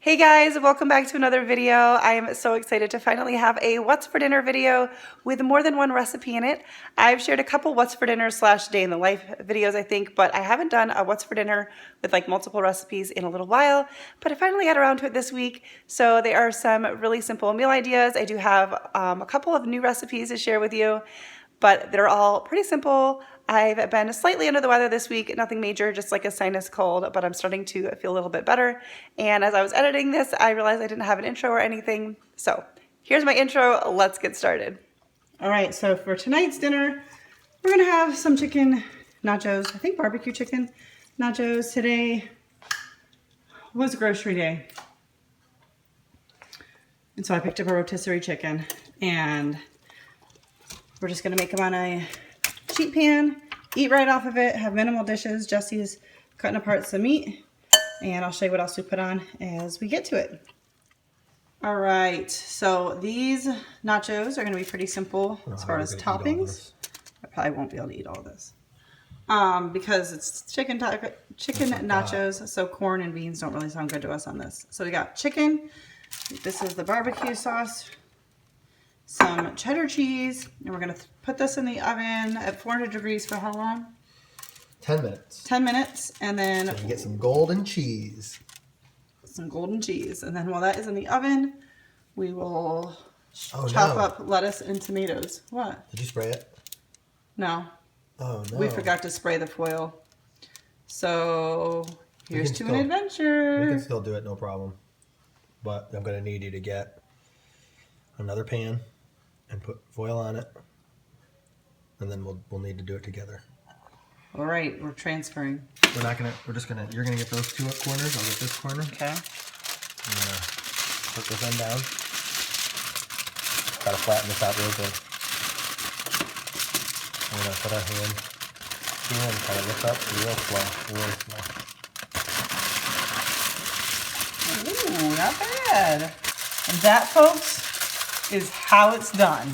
Hey guys, welcome back to another video. I am so excited to finally have a what's for dinner video with more than one recipe in it. I've shared a couple what's for dinner / day in the life videos, I think, but I haven't done a what's for dinner with like multiple recipes in a little while, but I finally got around to it this week. So there are some really simple meal ideas. I do have a couple of new recipes to share with you, but they're all pretty simple. I've been slightly under the weather this week, nothing major, just like a sinus cold, but I'm starting to feel a little bit better. And as I was editing this, I realized I didn't have an intro or anything. So here's my intro, let's get started. All right, so for tonight's dinner, we're gonna have some chicken nachos. I think barbecue chicken nachos. Today was grocery day. And so I picked up a rotisserie chicken and we're just gonna make them on a sheet pan, eat right off of it, have minimal dishes. Jesse's cutting apart some meat, and I'll show you what else we put on as we get to it. All right, so these nachos are gonna be pretty simple as far as toppings. I probably won't be able to eat all this because it's chicken nachos, so corn and beans don't really sound good to us on this. So we got chicken, this is the barbecue sauce, some cheddar cheese, and we're gonna put this in the oven at 400 degrees for how long? 10 minutes. 10 minutes, and then... So you get some golden cheese. Some golden cheese. And then while that is in the oven, we will chop up lettuce and tomatoes. What? Did you spray it? No. Oh, no. We forgot to spray the foil. So, here's to an adventure. We can still do it, no problem. But I'm gonna need you to get another pan and put foil on it, and then we'll need to do it together. All right, we're transferring. You're gonna get those two corners, I'll get this corner. Okay. I'm gonna put this end down. Gotta flatten this out real good. I'm gonna put our hand here and kind of lift up real slow. Ooh, not bad. And that, folks, is how it's done.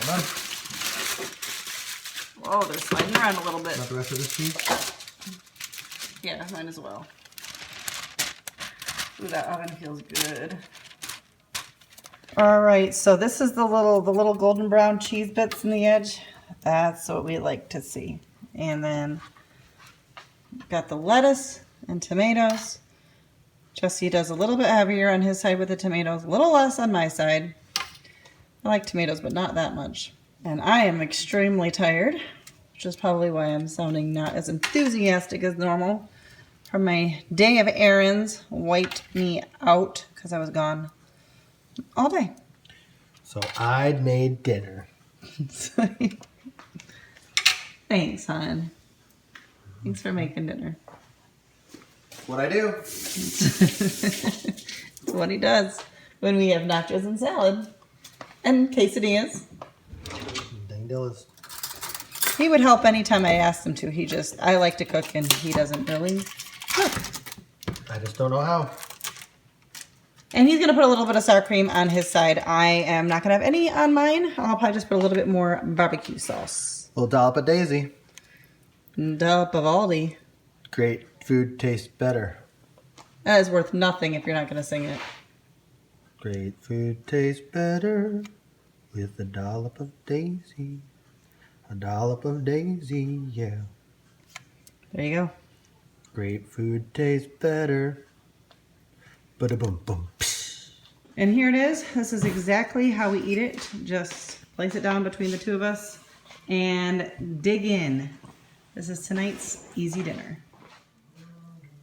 Hold on. Oh, they're sliding around a little bit. Not the rest of this cheese? Yeah, mine as well. Ooh, that oven feels good. All right, so this is the little golden brown cheese bits in the edge. That's what we like to see. And then got the lettuce and tomatoes. Jesse does a little bit heavier on his side with the tomatoes, a little less on my side. I like tomatoes, but not that much. And I am extremely tired, which is probably why I'm sounding not as enthusiastic as normal. From my day of errands, wiped me out because I was gone all day. So I'd made dinner. Thanks, hon. Thanks for making dinner. What I do. It's what he does when we have nachos and salad and quesadillas. Dang dillas. He would help anytime I asked him to. I like to cook and he doesn't really cook. I just don't know how. And he's going to put a little bit of sour cream on his side. I am not going to have any on mine. I'll probably just put a little bit more barbecue sauce. A little dollop of Daisy. Dollop of Aldi. Great food tastes better. That is worth nothing if you're not going to sing it. Great food tastes better with a dollop of Daisy. A dollop of Daisy, yeah. There you go. Great food tastes better. Ba-da-boom, boom. And here it is. This is exactly how we eat it. Just place it down between the two of us and dig in. This is tonight's easy dinner.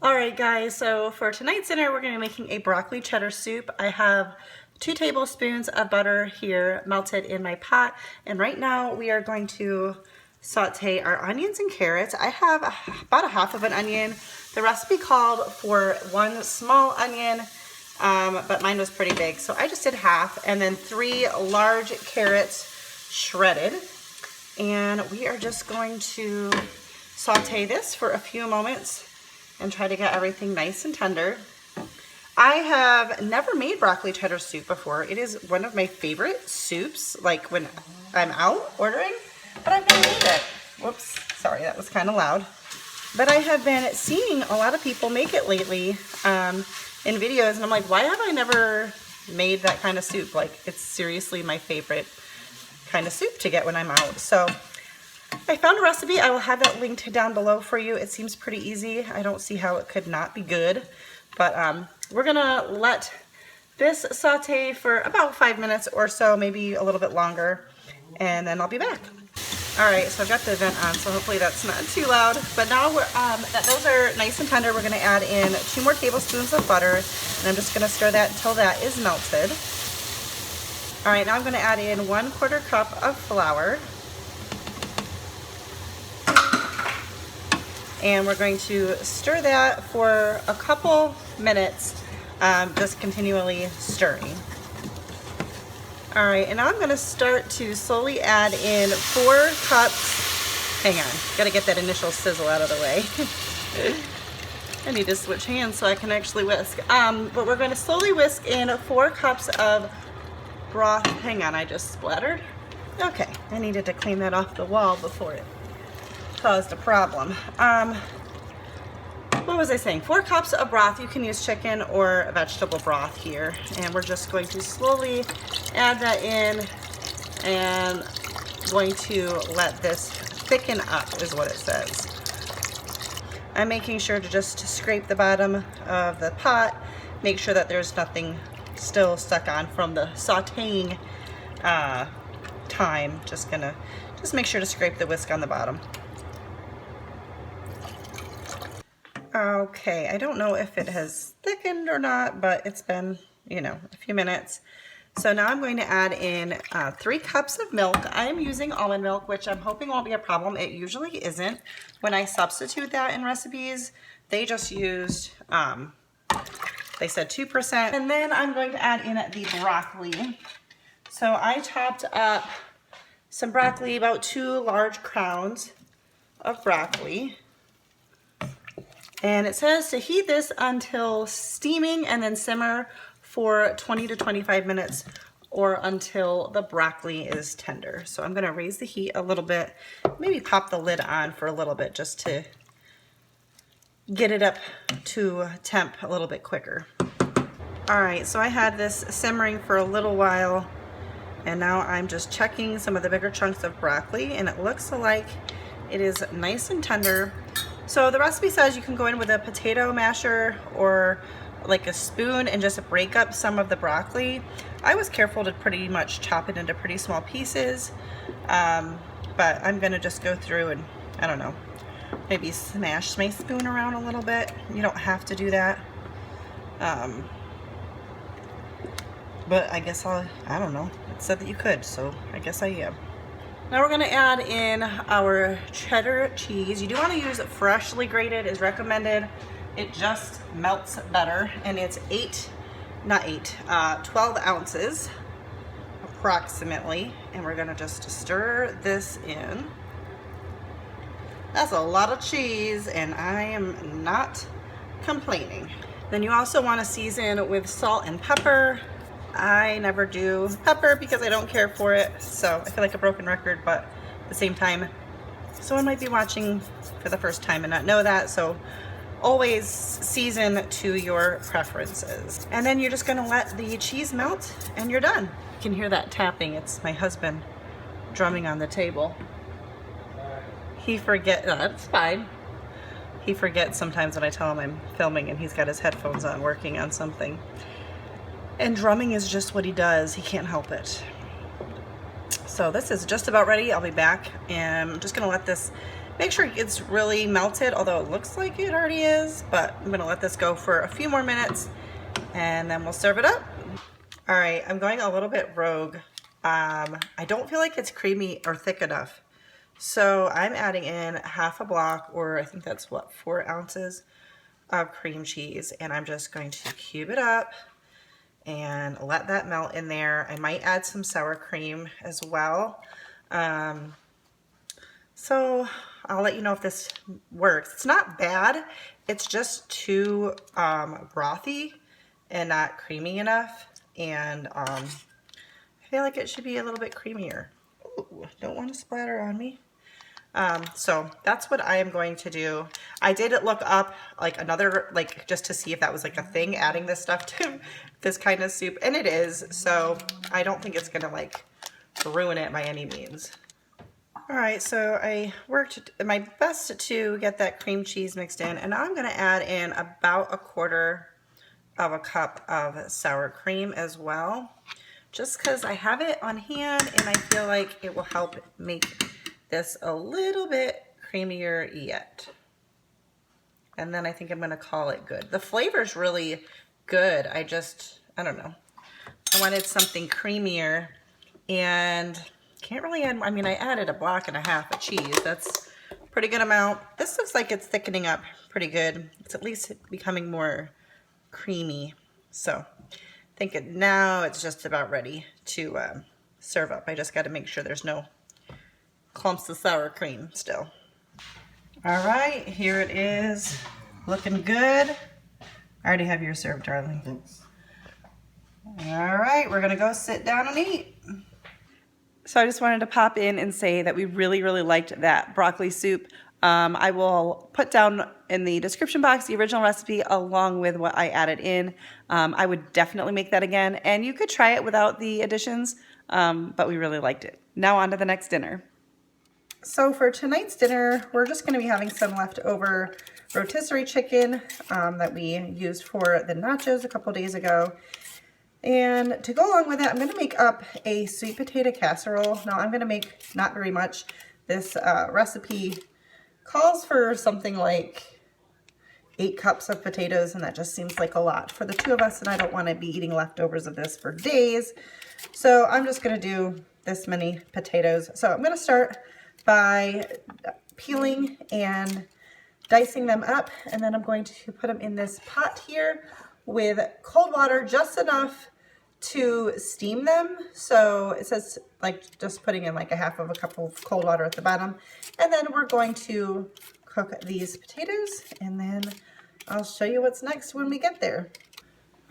All right, guys, so for tonight's dinner, we're going to be making a broccoli cheddar soup. I have 2 tablespoons of butter here melted in my pot. And right now we are going to saute our onions and carrots. I have about a half of an onion. The recipe called for 1 small onion, but mine was pretty big. So I just did half, and then 3 large carrots shredded. And we are just going to saute this for a few moments and try to get everything nice and tender. I have never made broccoli cheddar soup before. It is one of my favorite soups, like when I'm out ordering, but I've never made it. Whoops, sorry, that was kind of loud. but I have been seeing a lot of people make it lately in videos, and I'm like, why have I never made that kind of soup? Like, it's seriously my favorite kind of soup to get when I'm out. So I found a recipe. I will have that linked down below for you. It seems pretty easy. I don't see how it could not be good, but we're gonna let this saute for about 5 minutes or so, maybe a little bit longer, and then I'll be back. All right, so I've got the vent on, so hopefully that's not too loud. But now that those are nice and tender, we're gonna add in 2 more tablespoons of butter, and I'm just gonna stir that until that is melted. All right, now I'm gonna add in 1/4 cup of flour. And we're going to stir that for a couple minutes, just continually stirring. All right, and now I'm gonna start to slowly add in 4 cups. Hang on, gotta get that initial sizzle out of the way. I need to switch hands so I can actually whisk. But we're gonna slowly whisk in 4 cups of broth. Hang on, I just splattered. Okay, I needed to clean that off the wall before it caused a problem. What was I saying? 4 cups of broth. You can use chicken or vegetable broth here. And we're just going to slowly add that in and going to let this thicken up is what it says. I'm making sure to just scrape the bottom of the pot, make sure that there's nothing still stuck on from the sauteing time. Just make sure to scrape the whisk on the bottom. Okay, I don't know if it has thickened or not, but it's been, a few minutes. So now I'm going to add in 3 cups of milk. I am using almond milk, which I'm hoping won't be a problem. It usually isn't. When I substitute that in recipes, they just used, they said 2%. And then I'm going to add in the broccoli. So I chopped up some broccoli, about 2 large crowns of broccoli. And it says to heat this until steaming and then simmer for 20 to 25 minutes or until the broccoli is tender. So I'm gonna raise the heat a little bit, maybe pop the lid on for a little bit just to get it up to temp a little bit quicker. All right, so I had this simmering for a little while, and now I'm just checking some of the bigger chunks of broccoli, and it looks like it is nice and tender. So the recipe says you can go in with a potato masher or like a spoon and just break up some of the broccoli. I was careful to pretty much chop it into pretty small pieces, but I'm gonna just go through and, I don't know, maybe smash my spoon around a little bit. You don't have to do that. But I guess I don't know. It said that you could, so I guess I am. Now we're gonna add in our cheddar cheese. You do wanna use freshly grated is recommended. It just melts better, and it's 12 ounces approximately. And we're gonna just stir this in. That's a lot of cheese, and I am not complaining. Then you also wanna season with salt and pepper. I never do pepper because I don't care for it, so I feel like a broken record, but at the same time, someone might be watching for the first time and not know that, so always season to your preferences. And then you're just gonna let the cheese melt and you're done. You can hear that tapping. It's my husband drumming on the table. That's fine. He forgets sometimes when I tell him I'm filming and he's got his headphones on working on something. And drumming is just what he does. He can't help it. So this is just about ready. I'll be back, and I'm just gonna let this, make sure it's really melted, although it looks like it already is, but I'm gonna let this go for a few more minutes and then we'll serve it up. All right, I'm going a little bit rogue. I don't feel like it's creamy or thick enough. So I'm adding in half a block, or I think that's what, 4 ounces of cream cheese, and I'm just going to cube it up and let that melt in there. I might add some sour cream as well. So I'll let you know if this works. It's not bad. It's just too brothy and not creamy enough. And I feel like it should be a little bit creamier. Ooh, don't want to splatter on me. So that's what I am going to do. I did look up like another, like just to see if that was like a thing, adding this stuff to this kind of soup, and it is. So I don't think it's gonna like ruin it by any means. All right, so I worked my best to get that cream cheese mixed in, and now I'm gonna add in about 1/4 of a cup of sour cream as well, just because I have it on hand and I feel like it will help make this a little bit creamier yet. And then I think I'm gonna call it good. The flavor's really good. I don't know. I wanted something creamier and can't really add, I mean, I added 1.5 blocks of cheese. That's a pretty good amount. This looks like it's thickening up pretty good. It's at least becoming more creamy. So I think now it's just about ready to serve up. I just got to make sure there's no clumps of sour cream still. All right, here it is, looking good. I already have yours served, darling. Thanks. All right, we're gonna go sit down and eat. So I just wanted to pop in and say that we really, really liked that broccoli soup. I will put down in the description box the original recipe along with what I added in. I would definitely make that again, and you could try it without the additions, but we really liked it. Now on to the next dinner. So for tonight's dinner, we're just going to be having some leftover rotisserie chicken that we used for the nachos a couple days ago. And to go along with it, I'm going to make up a sweet potato casserole. Now I'm going to make not very much. This recipe calls for something like 8 cups of potatoes, and that just seems like a lot for the 2 of us, and I don't want to be eating leftovers of this for days. So I'm just going to do this many potatoes. So I'm going to start by peeling and dicing them up, and then I'm going to put them in this pot here with cold water, just enough to steam them. So it says like just putting in like 1/2 cup of cold water at the bottom, and then we're going to cook these potatoes, and then I'll show you what's next when we get there.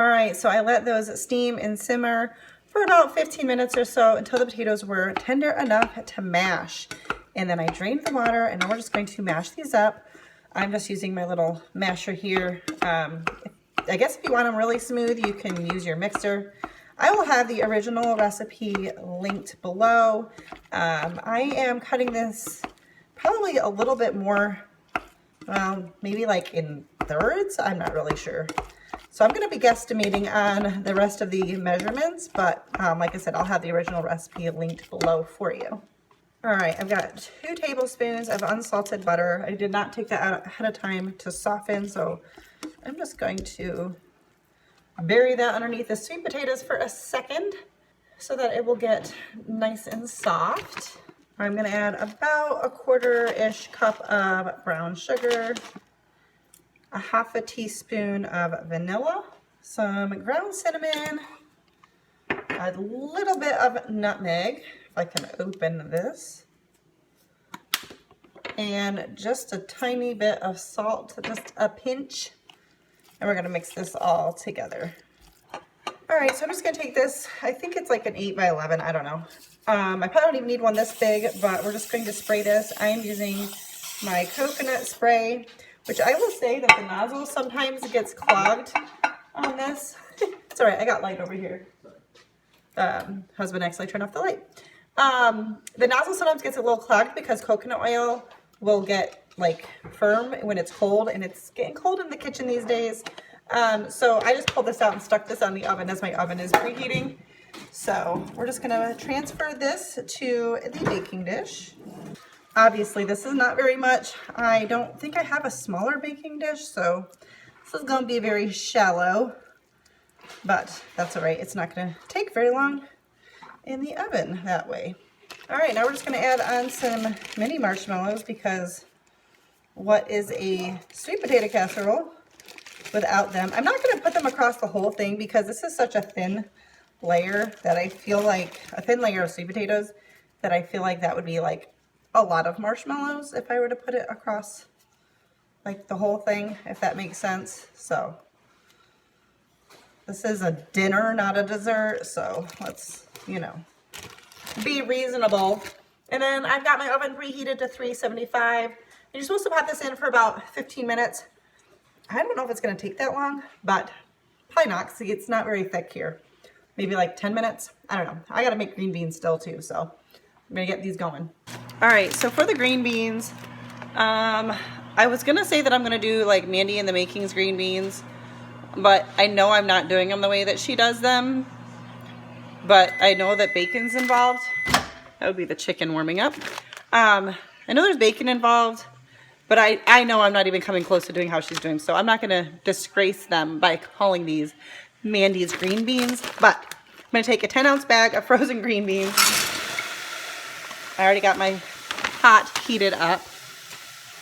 All right, so I let those steam and simmer for about 15 minutes or so until the potatoes were tender enough to mash. And then I drained the water, and now we're just going to mash these up. I'm just using my little masher here. I guess if you want them really smooth, you can use your mixer. I will have the original recipe linked below. I am cutting this probably a little bit more, maybe like in thirds. I'm not really sure. So I'm going to be guesstimating on the rest of the measurements, but like I said, I'll have the original recipe linked below for you. All right, I've got 2 tablespoons of unsalted butter. I did not take that out ahead of time to soften, so I'm just going to bury that underneath the sweet potatoes for a second so that it will get nice and soft. I'm going to add about 1/4-ish cup of brown sugar, 1/2 teaspoon of vanilla, some ground cinnamon, a little bit of nutmeg, if I can open this, and just a tiny bit of salt, just a pinch, and we're going to mix this all together. All right, so I'm just going to take this, I think it's like an 8 by 11, I don't know. I probably don't even need one this big, but we're just going to spray this. I am using my coconut spray, which I will say that the nozzle sometimes gets clogged on this. It's all right, I got light over here. Husband actually turned off the light. The nozzle sometimes gets a little clogged because coconut oil will get like firm when it's cold, and it's getting cold in the kitchen these days. So I just pulled this out and stuck this on the oven as my oven is preheating. So we're just gonna transfer this to the baking dish. Obviously this is not very much. I don't think I have a smaller baking dish, so this is gonna be very shallow, but that's all right. It's not gonna take very long in the oven that way. All right, now we're just gonna add on some mini marshmallows, because what is a sweet potato casserole without them? I'm not gonna put them across the whole thing because this is such a thin layer that I feel like, a thin layer of sweet potatoes, that I feel like that would be like a lot of marshmallows if I were to put it across like the whole thing, if that makes sense. So this is a dinner, not a dessert, so let's, you know, be reasonable. And then I've got my oven preheated to 375. You're supposed to pop this in for about 15 minutes. I don't know if it's gonna take that long, but probably not, because it's not very thick here. Maybe like 10 minutes. I don't know. I gotta make green beans still too, so I'm gonna get these going. All right, so for the green beans, I was gonna say that I'm gonna do like Mandy and the Makings green beans, but I know I'm not doing them the way that she does them. But I know that bacon's involved. That would be the chicken warming up. I know there's bacon involved, but I know I'm not even coming close to doing how she's doing, so I'm not gonna disgrace them by calling these Mandy's green beans. But I'm gonna take a 10-ounce bag of frozen green beans. I already got my pot heated up.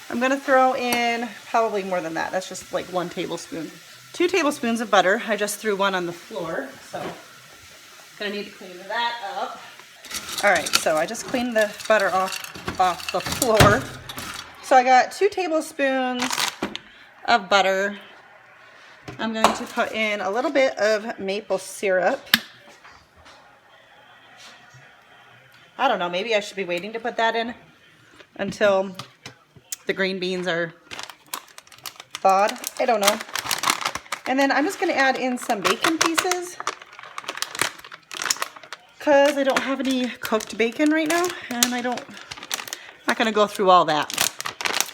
I'm gonna throw in probably more than that. That's just like 1 tablespoon. 2 tablespoons of butter. I just threw one on the floor, so gonna need to clean that up. All right, so I just cleaned the butter off the floor. So I got 2 tablespoons of butter. I'm going to put in a little bit of maple syrup. I don't know, maybe I should be waiting to put that in until the green beans are thawed. I don't know. And then I'm just gonna add in some bacon pieces, because I don't have any cooked bacon right now, and I'm not gonna go through all that.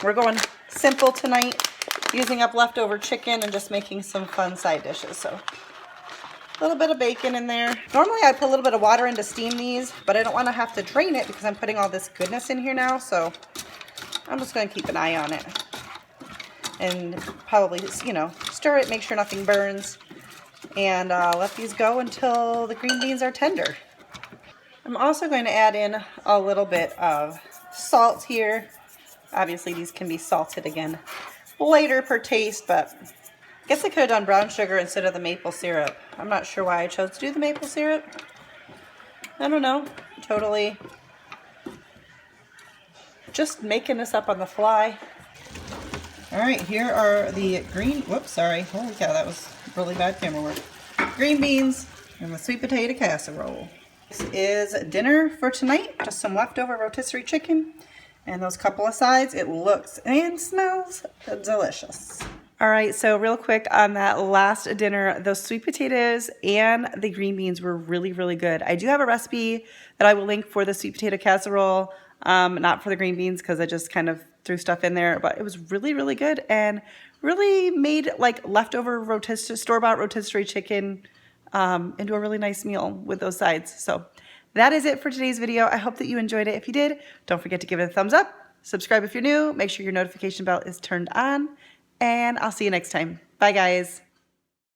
We're going simple tonight, using up leftover chicken and just making some fun side dishes. So a little bit of bacon in there. Normally I put a little bit of water in to steam these, but I don't wanna have to drain it because I'm putting all this goodness in here now, so I'm just gonna keep an eye on it. And probably, you know, stir it, make sure nothing burns, and let these go until the green beans are tender. I'm also going to add in a little bit of salt here. Obviously these can be salted again later per taste, but I guess I could have done brown sugar instead of the maple syrup. I'm not sure why I chose to do the maple syrup. I don't know. Totally just making this up on the fly. All right, here are the green, whoops, sorry. Holy cow, that was really bad camera work. Green beans and the sweet potato casserole. This is dinner for tonight. Just some leftover rotisserie chicken and those couple of sides. It looks and smells delicious. All right, so real quick on that last dinner, those sweet potatoes and the green beans were really, really good. I do have a recipe that I will link for the sweet potato casserole, not for the green beans because I just kind of threw stuff in there, but it was really, really good and really made like leftover store-bought rotisserie chicken into a really nice meal with those sides. So that is it for today's video. I hope that you enjoyed it. If you did, don't forget to give it a thumbs up. Subscribe if you're new. Make sure your notification bell is turned on. And I'll see you next time. Bye, guys.